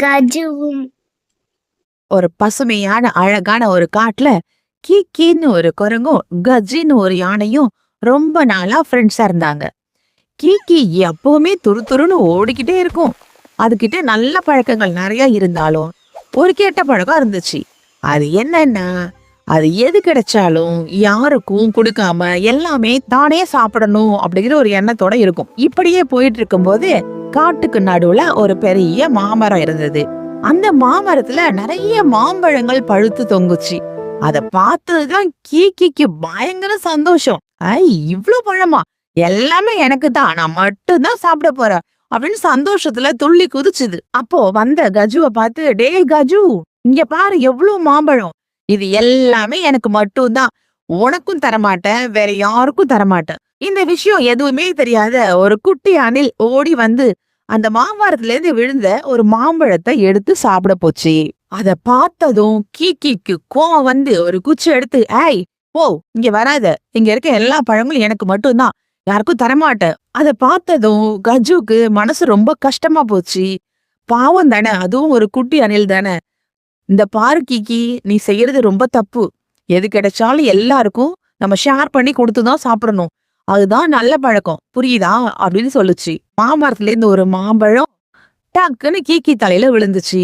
கஜுவும். ஒரு பசுமையான அழகான ஒரு காட்டுல கீக்கின்னு ஒரு குரங்கும் கஜின்னு ஒரு யானையும் ரொம்ப நாளா ஃப்ரெண்ட்ஸா இருந்தாங்க. கீக்கி எப்பவுமே துருதுருன்னு ஓடிக்கிட்டே இருக்கும். அதுகிட்ட நல்ல பழக்கங்கள் நிறைய இருந்தாலும் ஒரு கெட்ட பழக்கம் இருந்துச்சு. அது என்னன்னா, அது எது கிடைச்சாலும் யாருக்கும் கொடுக்காம எல்லாமே தானே சாப்பிடணும் அப்படிங்கிற ஒரு எண்ணத்தோட இருக்கும். இப்படியே போயிட்டு இருக்கும்போது காட்டுக்கு நடுவுல ஒரு பெரிய மாமரம் இருந்தது. அந்த மாமரத்துல நிறைய மாம்பழங்கள் பழுத்து தொங்குச்சு. அத பார்த்ததுதான் கீக்கிக்கு பயங்கர சந்தோஷம். இவ்ளோ பழமா, எல்லாமே எனக்கு தான், நான் மட்டும் தான் சாப்பிட போறேன் அப்படின்னு சந்தோஷத்துல துள்ளி குதிச்சுது. அப்போ வந்த கஜுவ பார்த்து, டேய் கஜு, இங்க பாரு எவ்வளவு மாம்பழம், இது எல்லாமே எனக்கு மட்டும் தான், உனக்கும் தரமாட்டேன், வேற யாருக்கும் தரமாட்டேன். இந்த விஷயம் எதுவுமே தெரியாத ஒரு குட்டி அணில் ஓடி வந்து அந்த மாமரத்துல இருந்து விழுந்த ஒரு மாம்பழத்தை எடுத்து சாப்பிட போச்சு. அத பார்த்ததும் கீக்கிக்கு கோவம் வந்து ஒரு குச்சி எடுத்து, ஏய் போ, இங்க வராத, இங்க இருக்க எல்லா பழங்களும் எனக்கு மட்டும்தான், யாருக்கும் தரமாட்டேன். அத பார்த்ததும் கஜுக்கு மனசு ரொம்ப கஷ்டமா போச்சு. பாவம் தானே, அதுவும் ஒரு குட்டி அணில் தானே. இந்த பாரு கீக்கி, நீ செய்யறது ரொம்ப தப்பு. எது கிடைச்சாலும் எல்லாருக்கும் நம்ம ஷேர் பண்ணி கொடுத்துதான் சாப்பிடணும். அதுதான் நல்ல பழக்கம், புரியுதா அப்படின்னு சொல்லுச்சு. மாமரத்துல இருந்து ஒரு மாம்பழம் டக்குன்னு கீக்கி தலையில விழுந்துச்சு.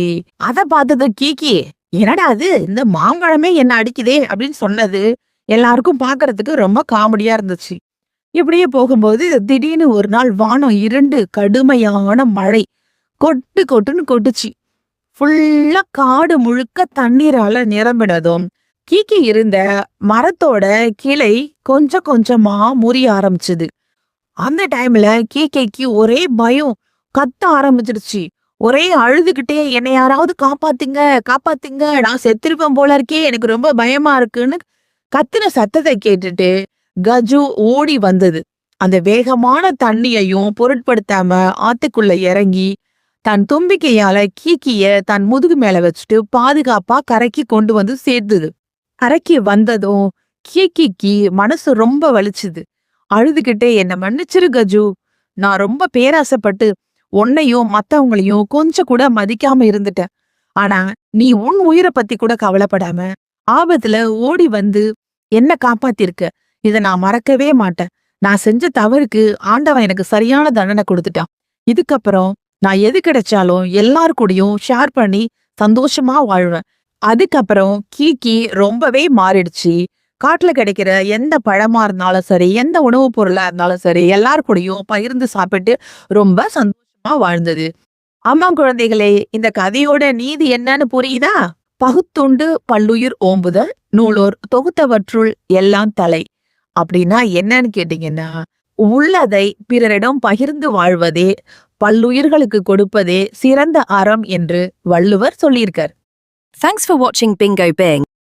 அத பார்த்தது கீக்கி, என்னடா அது, இந்த மாம்பழமே என்ன அடிக்குதே அப்படின்னு சொன்னது எல்லாருக்கும் பாக்குறதுக்கு ரொம்ப காமெடியா இருந்துச்சு. இப்படியே போகும்போது திடீர்னு ஒரு நாள் வானம் இருண்டு கடுமையான மழை கொட்டு கொட்டுன்னு கொட்டுச்சு. ஃபுல்லா காடு முழுக்க தண்ணீரால நிரம்பினதும் கீக்கி இருந்த மரத்தோட கிளை கொஞ்சம் கொஞ்சமா முறிய ஆரம்பிச்சுது. அந்த டைம்ல கீக்கைக்கு ஒரே பயம், கத்த ஆரம்பிச்சிருச்சு. ஒரே அழுதுகிட்டே, என்னை யாராவது காப்பாத்துங்க காப்பாத்துங்க, நான் செத்திருப்பேன் போல இருக்கே, எனக்கு ரொம்ப பயமா இருக்குன்னு கத்துன சத்தத்தை கேட்டுட்டு கஜு ஓடி வந்தது. அந்த வேகமான தண்ணியையும் பொருட்படுத்தாம ஆத்துக்குள்ள இறங்கி தன் தும்பிக்கையால கீக்கிய தன் முதுகு மேல வச்சுட்டு பாதுகாப்பா கரைக்கு கொண்டு வந்து சேர்த்துது. கரைக்கு வந்ததும் கீக்கிக்கு மனசு ரொம்ப வலிச்சுது. அழுதுகிட்டே, என்ன மன்னிச்சிரு கஜு, நான் ரொம்ப பேராசைப்பட்டு உன்னையும் மத்தவங்களையும் கொஞ்சம் கூட மதிக்காம இருந்துட்டேன். ஆனா நீ உன் உயிரை பத்தி கூட கவலைப்படாம ஆபத்துல ஓடி வந்து என்ன காப்பாத்திருக்க, இத நான் மறக்கவே மாட்டேன். நான் செஞ்ச தவறுக்கு ஆண்டவன் எனக்கு சரியான தண்டனை கொடுத்துட்டான். இதுக்கப்புறம் நான் எது கிடைச்சாலும் எல்லாரு கூடயும் ஷேர் பண்ணி சந்தோஷமா வாழ்வேன். அதுக்கப்புறம் கீக்கி ரொம்பவே மாறிடுச்சு. காட்டுல கிடைக்கிற எந்த பழமா இருந்தாலும் சரி, எந்த உணவுப் பொருளா இருந்தாலும் சரி, எல்லாரு கூடயும் பகிர்ந்து சாப்பிட்டு ரொம்ப சந்தோஷமா வாழ்ந்தது. ஆமா குழந்தைகளே, இந்த கதையோட நீதி என்னன்னு புரியுதா? பகுத்துண்டு பல்லுயிர் ஓம்புதல், நூலோர் தொகுத்தவற்றுள் எல்லாம் தலை. அப்படின்னா என்னன்னு கேட்டீங்கன்னா, உள்ளதை பிறரிடம் பகிர்ந்து வாழ்வதே, பல்லுயிர்களுக்கு கொடுப்பதே சிறந்த அறம் என்று வள்ளுவர் சொல்லியிருக்கார். Thanks for watching Bingo Bing.